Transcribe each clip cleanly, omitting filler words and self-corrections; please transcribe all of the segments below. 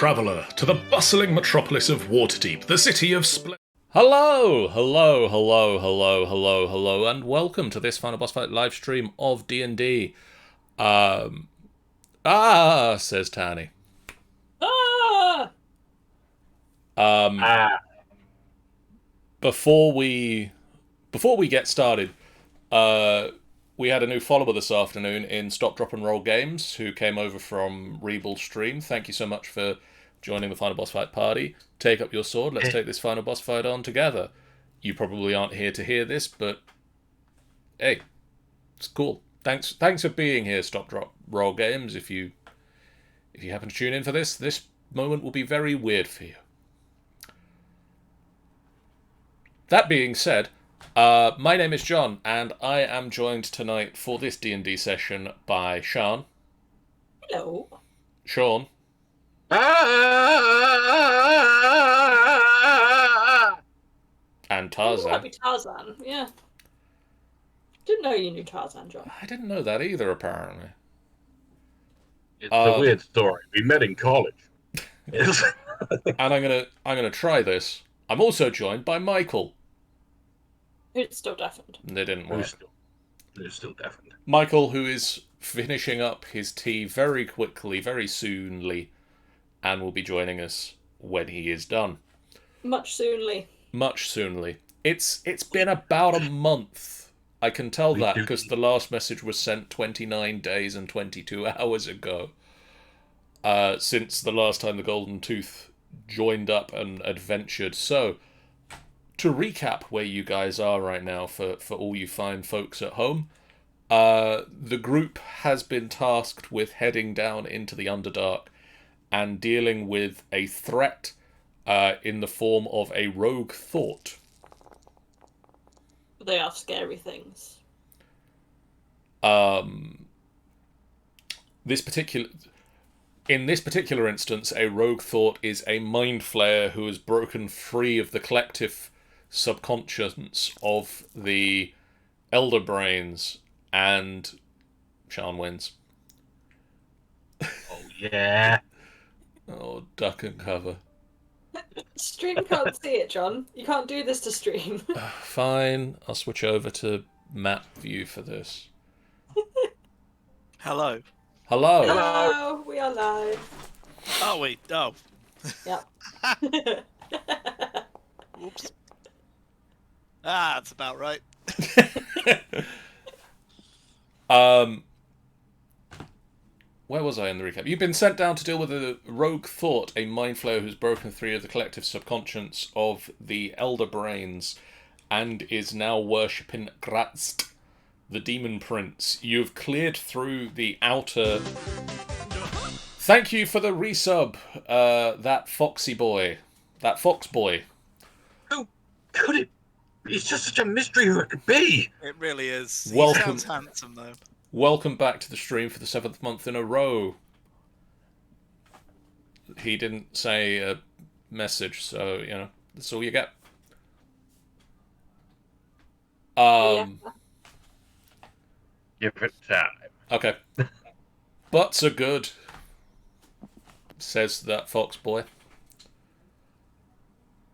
traveller, to the bustling metropolis of Waterdeep, the city of Hello, hello, and welcome to this Final Boss Fight live stream of D&D. Says Tani. Ah! Before we get started, we had a new follower this afternoon in Stop, Drop, and Roll Games who came over from Rebel Stream. Thank you so much for joining the Final Boss Fight party. Take up your sword. Let's take this Final Boss Fight on together. You probably aren't here to hear this, but hey, it's cool. Thanks for being here, Stop, Drop, Roll Games. If you happen to tune in for this moment will be very weird for you. That being said, my name is John, and I am joined tonight for this D&D session by Sean. Hello. Sean. And Tarzan. That'd be Tarzan, yeah. Didn't know you knew Tarzan, John. I didn't know that either, apparently. It's a weird story. We met in college. And I'm gonna try this. I'm also joined by Michael. It's still deafened. They didn't work. It's still deafened. Michael, who is finishing up his tea very quickly, very soonly, and will be joining us when he is done. Much soonly. Much soonly. It's been about a month. I can tell that because the last message was sent 29 days and 22 hours ago. Since the last time the Golden Tooth joined up and adventured. So, to recap where you guys are right now for all you fine folks at home, the group has been tasked with heading down into the Underdark and dealing with a threat in the form of a rogue thought. They are scary things. In this particular instance, a rogue thought is a mind flayer who has broken free of the collective subconscious of the Elder Brains, and Sean wins. Oh, yeah. Oh, duck and cover. Stream can't see it, John. You can't do this to stream. Fine, I'll switch over to map view for this. Hello. Hello. Hello, we are live. Oh, wait. Oh. Yep. Oops. That's about right. Where was I in the recap? You've been sent down to deal with a rogue thought, a mind flayer who's broken free of the collective subconscious of the Elder Brains and is now worshipping Gratsk, the Demon Prince. You've cleared through the outer... Thank you for the resub, that foxy boy. That fox boy. Who could it? It's just such a mystery who it could be. It really is. Welcome. He sounds handsome, though. Welcome back to the stream for the 7th month in a row. He didn't say a message, so, you know, that's all you get. Give it time. Okay. Butts are good, says that fox boy.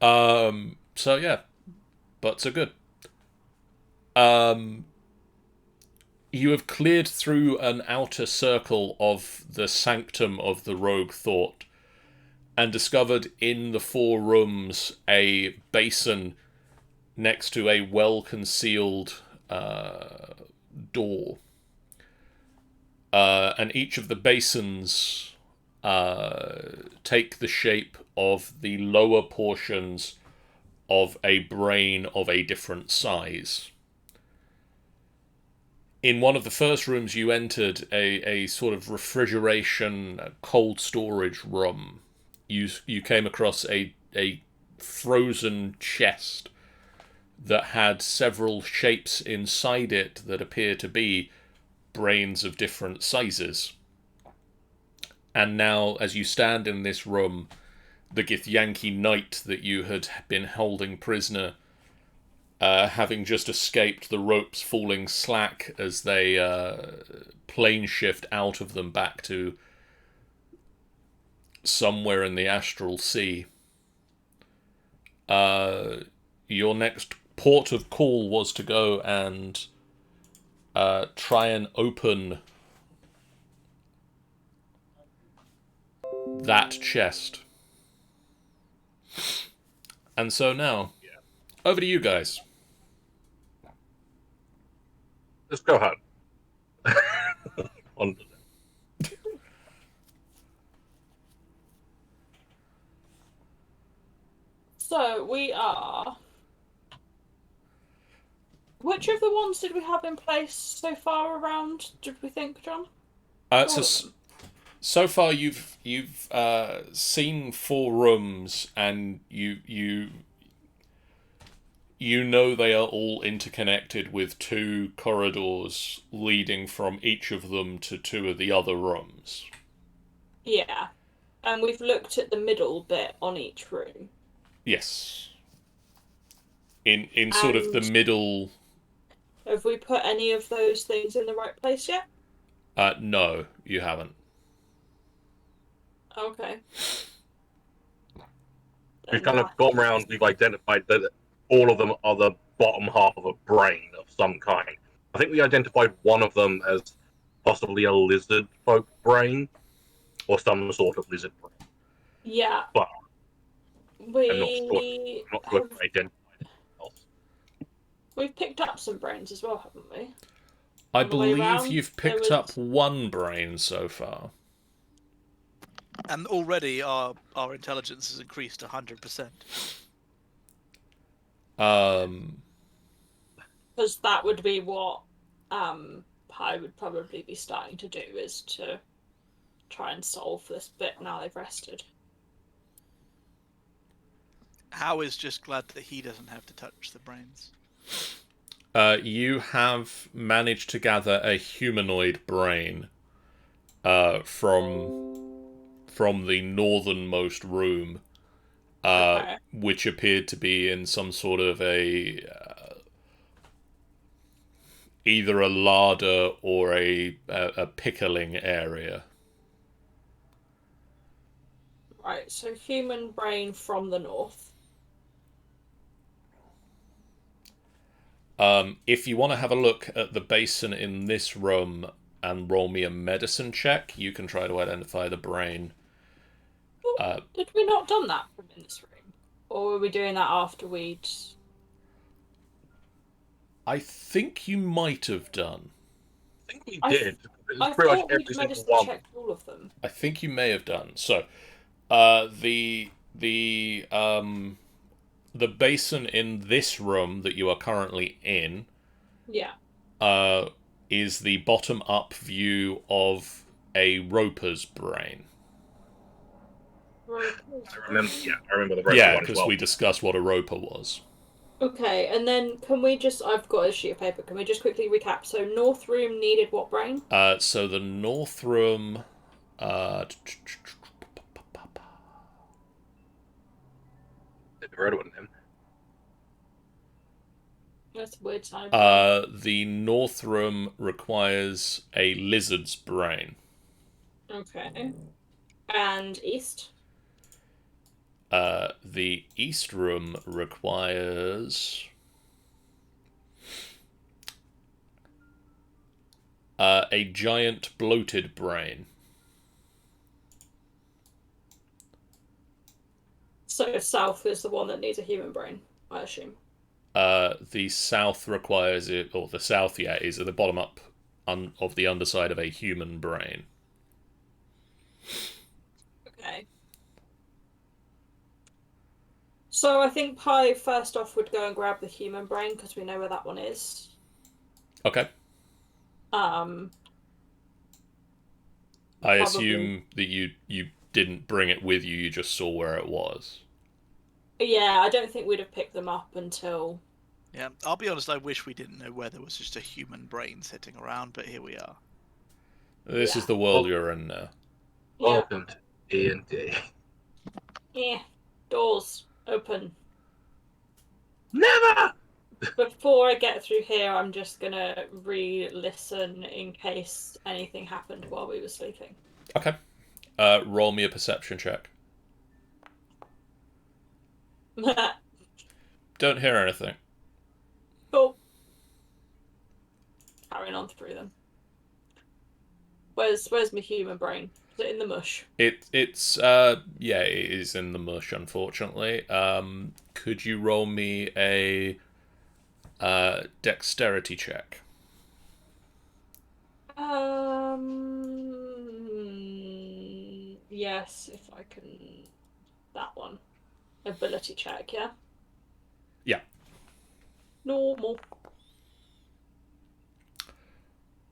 So yeah, butts are good. You have cleared through an outer circle of the sanctum of the rogue thought and discovered in the 4 rooms a basin next to a well-concealed door. And each of the basins take the shape of the lower portions of a brain of a different size. In one of the first rooms you entered, a sort of refrigeration, cold storage room, you came across a frozen chest that had several shapes inside it that appear to be brains of different sizes. And now, as you stand in this room, the Githyanki knight that you had been holding prisoner, having just escaped the ropes falling slack as they plane shift out of them back to somewhere in the astral sea. Your next port of call was to go and try and open that chest. And so now, over to you guys. Let's go ahead. On to them. So we are. Which of the ones did we have in place so far around? Did we think, John? So far you've seen 4 rooms, and you know they are all interconnected with 2 corridors leading from each of them to 2 of the other rooms. Yeah, and we've looked at the middle bit on each room. Yes. In sort of the middle. Have we put any of those things in the right place yet? No, you haven't. Okay. We've kind of gone around, we've identified that all of them are the bottom half of a brain of some kind. I think we identified one of them as possibly a lizard folk brain, or some sort of lizard brain. Yeah. But I'm not have, sure if I identified anything else. we've picked up some brains as well, haven't we? I On the way believe round, you've picked up 1 brain so far. And already our intelligence has increased 100%. Because that would be what Pi would probably be starting to do, is to try and solve this bit now they've rested. Hao is just glad that he doesn't have to touch the brains. You have managed to gather a humanoid brain from the northernmost room, Okay. which appeared to be in some sort of a either a larder or a pickling area. Right, so human brain from the north. If you want to have a look at the basin in this room and roll me a medicine check, you can try to identify the brain. Did we not done that from in this room? Or were we doing that after we'd... I think you might have done. I think we I did. It I was pretty much thought every we'd single medicine one. checked all of them. I think you may have done. So, the basin in this room that you are currently in, Yeah. is the bottom-up view of a roper's brain. Right. I remember the rope Yeah, one as because well. we discussed what a roper was. Okay, and then can we just... I've got a sheet of paper. Can we just quickly recap? So North Room needed what brain? So the north room. The red one then. That's a weird sound. The north room requires a lizard's brain. Okay. And East? The east room requires a giant bloated brain. So South is the one that needs a human brain, I assume. The south requires it, or the south, yeah, is at the bottom up of the underside of a human brain. Okay. So I think Pi first off would go and grab the human brain because we know where that one is. Okay. I Probably. assume that you didn't bring it with you, you just saw where it was. Yeah, I don't think we'd have picked them up until... Yeah, I'll be honest, I wish we didn't know where there was just a human brain sitting around, but here we are. This Yeah. is the world you're in now. Yeah. Welcome to D&D. Yeah. Doors open. Never! Before I get through here, I'm just gonna re-listen in case anything happened while we were sleeping. Okay. Roll me a perception check. Don't hear anything. Cool. Carrying on through them. Where's my human brain? Is it in the mush? It's yeah, it is in the mush, unfortunately. Could you roll me a dexterity check? Yes, if I can. That one. Ability check, yeah? Yeah. Normal.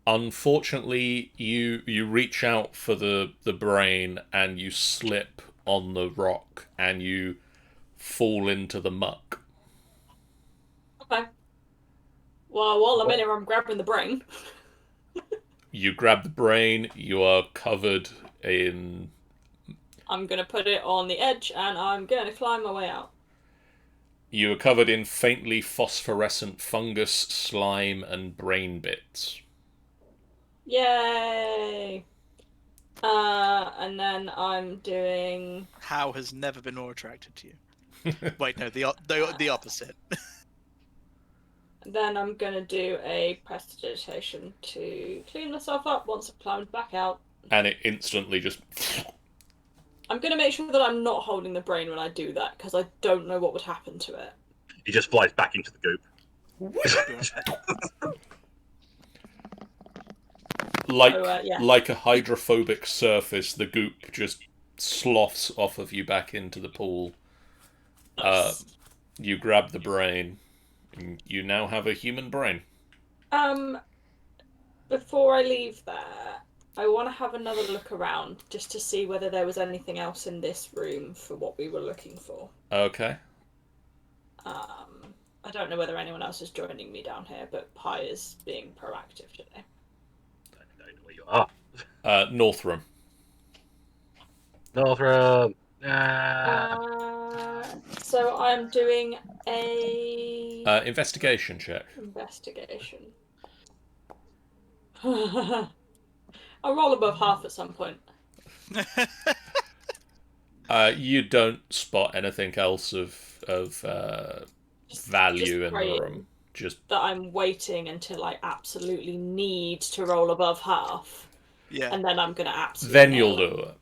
Unfortunately, you reach out for the brain and you slip on the rock and you fall into the muck. Okay. Well, while I'm in here, I'm grabbing the brain. You grab the brain, you are covered in... I'm gonna put it on the edge and I'm gonna climb my way out. You are covered in faintly phosphorescent fungus, slime, and brain bits. Yay! And then I'm doing... How has never been more attracted to you. Wait, no, the opposite. Then I'm gonna do a prestidigitation to clean myself up once I've climbed back out. And it instantly just... I'm gonna make sure that I'm not holding the brain when I do that, because I don't know what would happen to it. He just flies back into the goop. Like, yeah. like a hydrophobic surface, the goop just sloughs off of you back into the pool. Nice. You grab the brain. And you now have a human brain. Before I leave there, I want to have another look around just to see whether there was anything else in this room for what we were looking for. Okay. I don't know whether anyone else is joining me down here, but Pi is being proactive today. I don't know where you are. North room. Northrop. So I'm doing a Investigation check. investigation. I'll roll above half at some point. You don't spot anything else of value in the praying room. Just that I'm waiting until I absolutely need to roll above half, Yeah. and then I'm gonna absolutely. then you'll do it.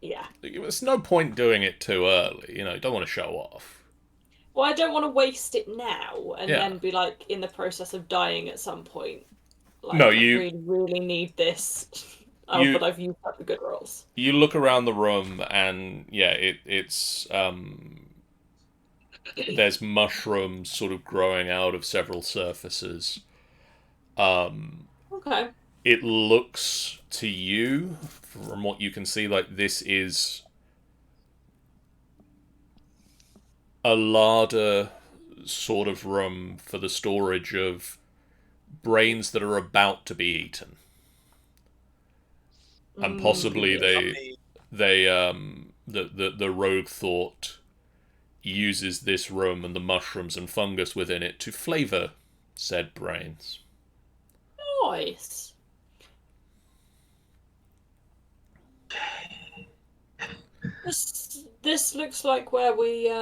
Yeah. There's no point doing it too early. You know, you don't want to show off. Well, I don't want to waste it now and Yeah. then be like in the process of dying at some point. Like, No, I you- really, really need this. Oh, You- but I've used up the good rolls. You look around the room, and yeah, it's there's mushrooms sort of growing out of several surfaces. Okay. It looks to you, from what you can see, like this is a larder sort of room for the storage of brains that are about to be eaten. And possibly the rogue thought uses this room and the mushrooms and fungus within it to flavour said brains. Nice. This looks like where we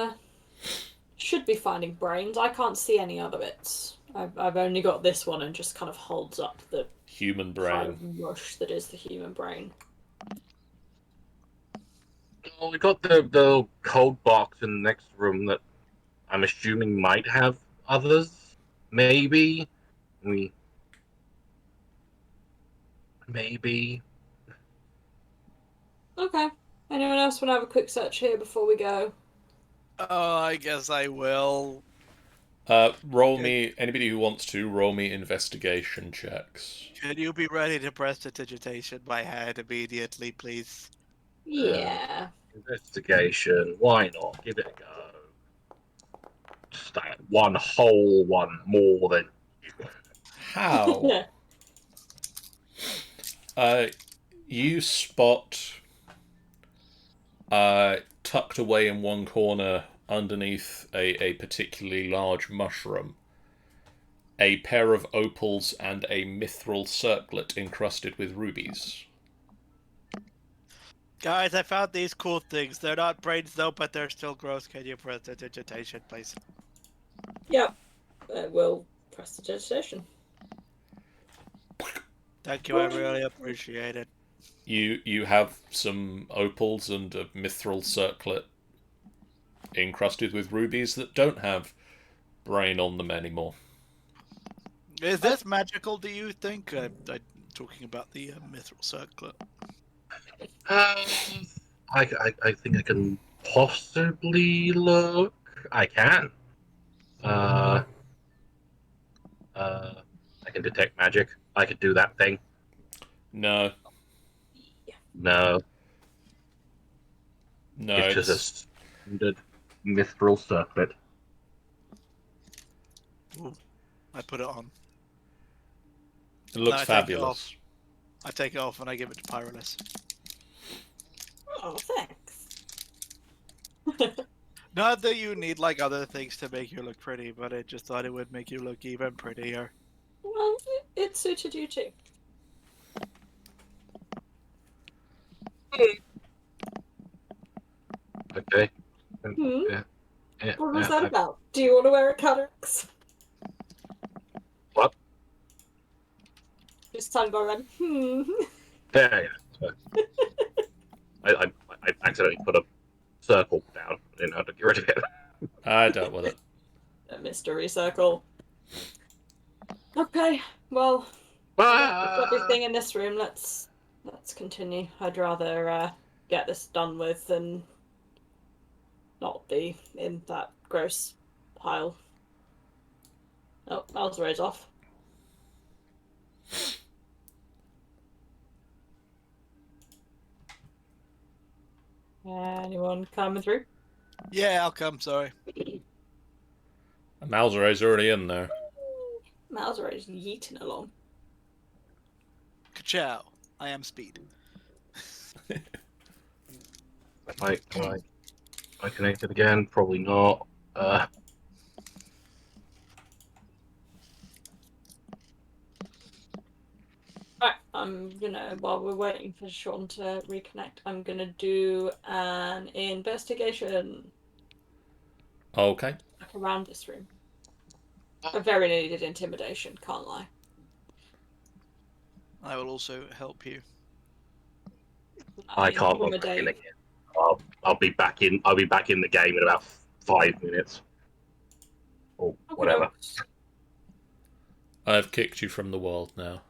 should be finding brains. I can't see any other bits. I've only got this one and just kind of holds up the Human pile brain. of mush that is the human brain. Well, we got the cold box in the next room that I'm assuming might have others. Maybe. Maybe. Okay. Anyone else want to have a quick search here before we go? Oh, I guess I will. Roll me, anybody who wants to, roll me investigation checks. Can you be ready to prestidigitation my hand immediately, please? Yeah. Investigation. Why not? Give it a go. Just that one whole one more than you. How? You spot, tucked away in one corner underneath a particularly large mushroom, a pair of opals and a mithril circlet encrusted with rubies. Guys, I found these cool things. They're not brains though, but they're still gross. Can you press the digitation, please? Yep. We'll press the digitation. Thank you, I really appreciate it. You have some opals and a mithril circlet encrusted with rubies that don't have brain on them anymore. Is this magical, do you think? I'm talking about the mithril circlet. I think I can possibly look. I can. I can detect magic. I could do that thing. No, No, no, it's just a standard mithril circlet. Ooh, I put it on. it looks No, I take it fabulous. off. I take it off and I give it to Pyrolus. Oh, thanks. Not that you need like other things to make you look pretty, but I just thought it would make you look even prettier. Well, it suited you too. Okay. Hmm? Yeah. Yeah, What was yeah, that about? Do you want to wear a Calyx? What? Just time by then. Yeah. I accidentally put a circle down. I didn't know how to get rid of it. I dealt with it. A mystery circle. Okay, well, Ah! everything in this room. Let's continue. I'd rather get this done with than not be in that gross pile. Oh, Malzeray's off. Anyone coming through? Yeah, I'll come, sorry. Malzeray's already in there. Malzeray's yeeting along. Ka-chow. I am speed. Am I connected again? Probably not. Right, I'm gonna, while we're waiting for Sean to reconnect, I'm gonna do an investigation Okay. like around this room. A very needed intimidation, can't lie. I will also help you. I can't log back in Intimidate. again. I'll be back in. I'll be back in the game in about 5 minutes, or whatever. I've kicked you from the world now.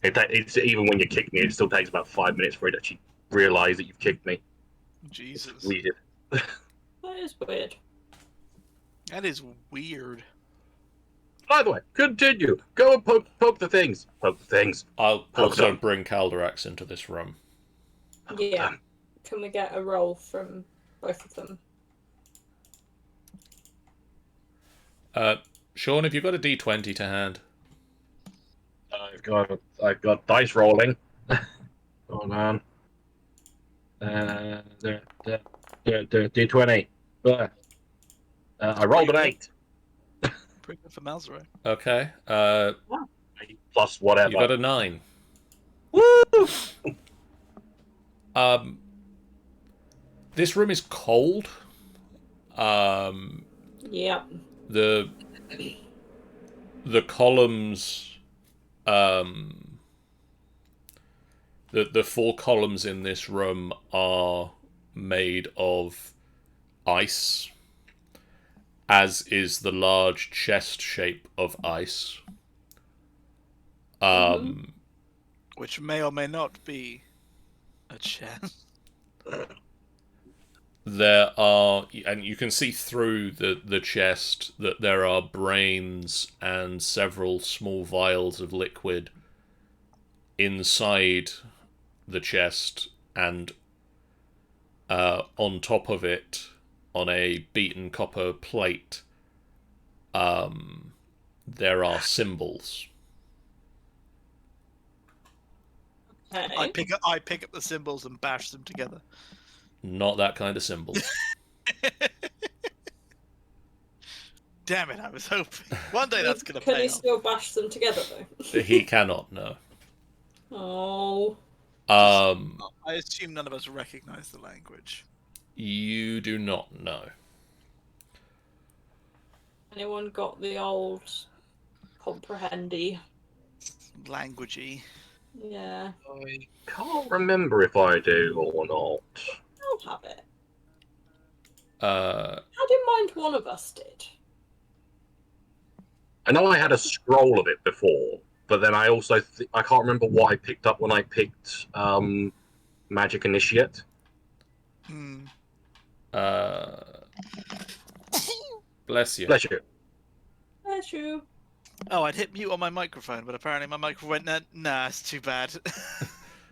It's even when you kick me, it still takes about 5 minutes for it to actually realise that you've kicked me. Jesus. It's weird. That is weird. That is weird. By the way, continue. Go and poke the things. Poke the things. I'll Oh, also God. bring Calderax into this room. Yeah. Can we get a roll from both of them? Sean, have you got a D20 to hand? I've got dice rolling. Hold on. D20. I rolled an 8. Pretty good for Malzero. Okay. 8 plus whatever. You got a 9. Woo! This room is cold. Yep. The columns, the 4 columns in this room are made of ice, as is the large chest shape of ice. Which may or may not be a chest. There are, and you can see through the chest that there are brains and several small vials of liquid inside the chest, and on top of it, on a beaten copper plate, there are symbols. Okay. I pick up the symbols and bash them together. Not that kind of symbols. Damn it, I was hoping. One day that's gonna Can pay you off. still bash them together though? He cannot, no. Oh. I assume none of us recognize the language. You do not know. Anyone got the old comprehendy? Languagey. Yeah, I can't remember if I do or not. I'll have it. Uh, I didn't mind one of us did. I know I had a scroll of it before, but then I also I can't remember what I picked up when I picked Magic Initiate. Hmm. Bless you. Bless you. That's you. Oh, I'd hit mute on my microphone, but apparently my microphone went, nah, it's too bad.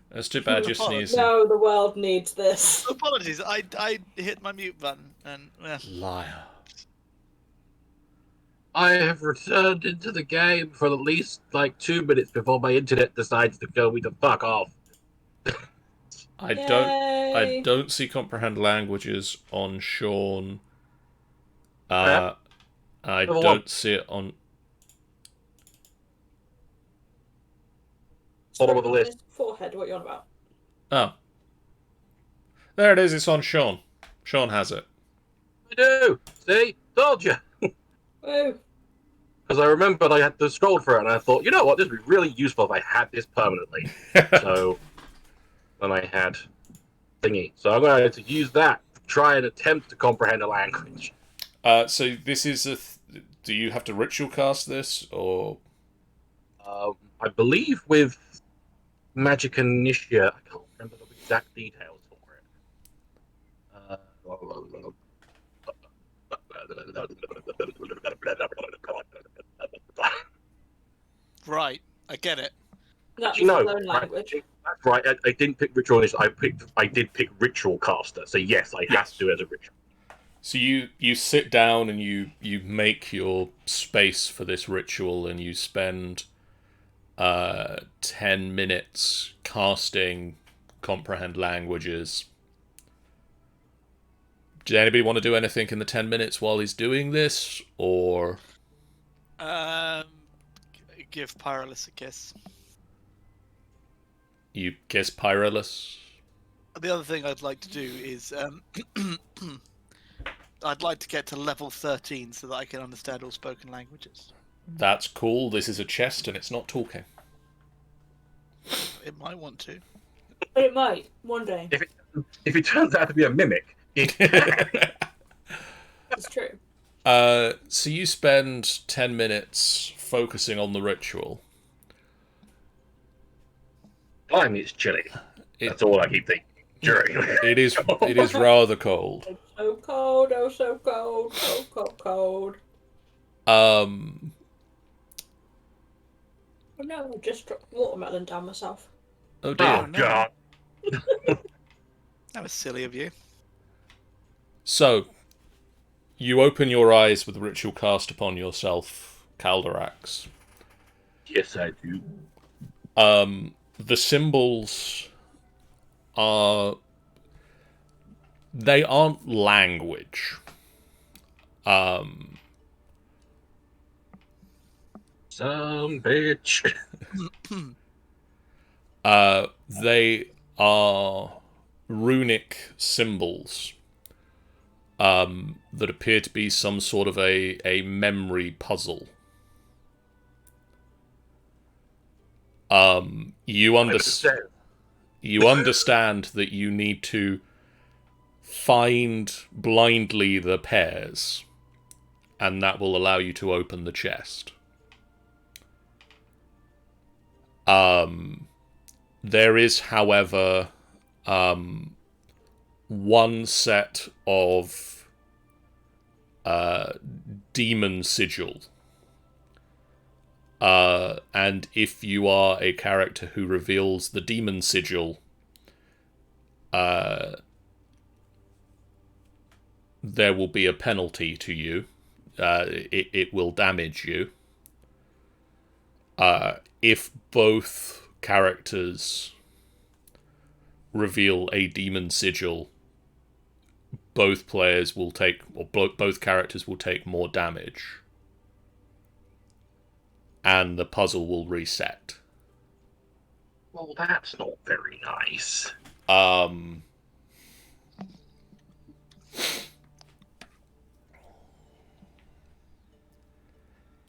That's too bad you're sneezing. No, the world needs this. Apologies, I hit my mute button, and Liar. I have returned into the game for at least like 2 minutes before my internet decides to go me the fuck off. I Yay. don't see comprehend languages on Sean. Yeah. I Level don't one. see it on. Bottom of the list. Forehead, what you on about? Oh. There it is, it's on Sean. Sean has it. I do. See? Told you. Woo. Because I remembered I had to scroll for it, and I thought, you know what, this would be really useful if I had this permanently. So then I had thingy. So I'm going to use that to try and attempt to comprehend a language. So this is a. Do you have to ritual cast this, or I believe with Magic Initiate, I can't remember the exact details for it. right, I get it. That's You know, his own language. That's right. I didn't pick Ritual Initiate. I did pick Ritual Caster. So yes, I have to do it as a ritual. so you sit down and you make your space for this ritual, and you spend 10 minutes casting comprehend languages. Does anybody want to do anything in the 10 minutes while he's doing this, or Give Pyrolus a kiss. you kiss Pyrolus? The other thing I'd like to do is I'd like to get to level 13 so that I can understand all spoken languages. That's cool. This is a chest and it's not talking. It might want to. But it might, one day. If it turns out to be a mimic, it can. It's true. So you spend 10 minutes focusing on the ritual. Blimey, it's chilly. That's all I keep thinking during. It is rather cold. It's so cold, oh so cold, so cold. Um, Oh no, I just dropped watermelon down myself. oh dear. Oh god. That was silly of you. So, you open your eyes with ritual cast upon yourself, Calderax. Yes, I do. The symbols are... They aren't language. Some bitch. They are runic symbols that appear to be some sort of a memory puzzle. You understand that you need to find blindly the pairs, and that will allow you to open the chest. There is, however, one set of demon sigil. And if you are a character who reveals the demon sigil, there will be a penalty to you. It will damage you. If both characters reveal a demon sigil, both players will take, or both characters will take more damage. And the puzzle will reset. Well, that's not very nice.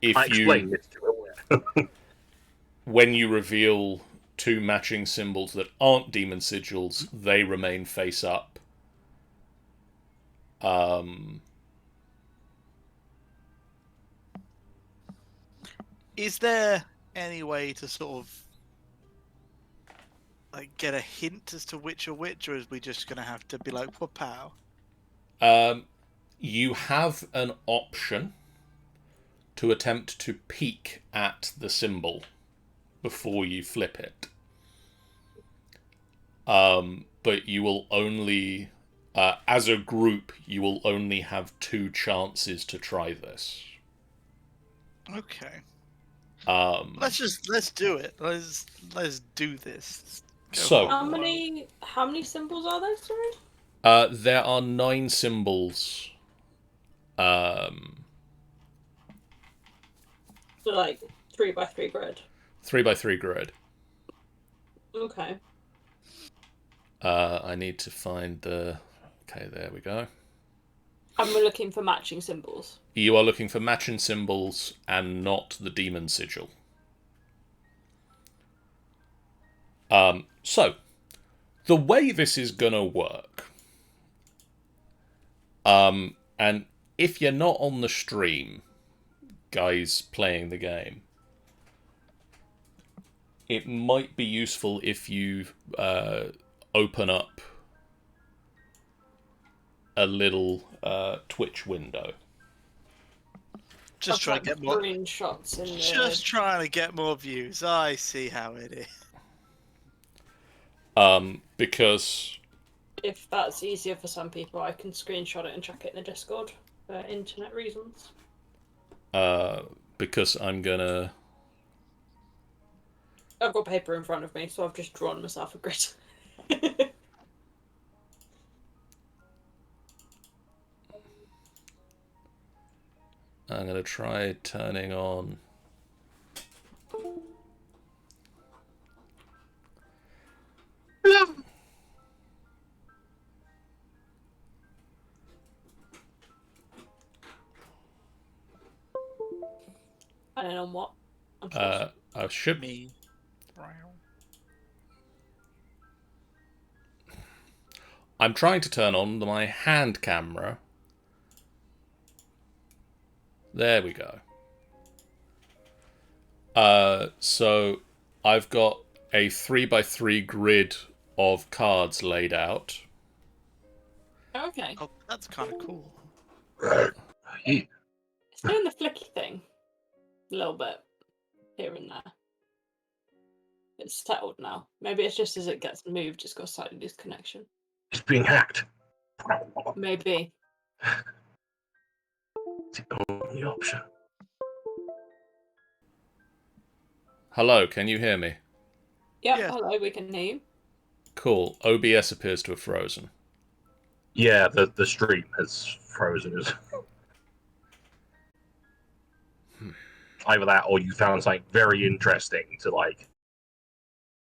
If I you explained this to her. when you reveal two matching symbols that aren't demon sigils, they remain face up. Is there any way to sort of like get a hint as to which are which, or is we just gonna have to be like, "Pow"? You have an option to attempt to peek at the symbol before you flip it. But you will only, as a group, you will only have 2 chances to try this. Okay. Um, Let's do it. Let's do this. Go So- for it. How many symbols are there? Sorry. there are 9 symbols. So like 3x3 grid. 3x3 grid. Okay. I need to find the... Okay, there we go. And we're looking for matching symbols. You are looking for matching symbols and not the demon sigil. So, the way this is gonna work, and if you're not on the stream, guys playing the game, it might be useful if you open up a little Twitch window. Just trying to get more. screenshots in there. Just trying to get more views. I see how it is. Because If that's easier for some people, I can screenshot it and chuck it in the Discord for internet reasons. because I'm gonna... I've got paper in front of me, so I've just drawn myself a grid. I'm gonna try turning on... I don't know what. I'm sure I should... Me. I'm trying to turn on my hand camera. There we go. So I've got a 3x3 grid of cards laid out. Okay. Oh, that's kind of cool. Yeah. It's doing the flicky thing. A little bit. Here and there. It's settled now. Maybe it's just as it gets moved, it's got slightly disconnection. It's being hacked. Maybe. It's the only option. Hello, can you hear me? Yep, Yeah. hello, we can hear you. Cool. OBS appears to have frozen. Yeah, the stream has frozen. Either that or you found something very interesting to like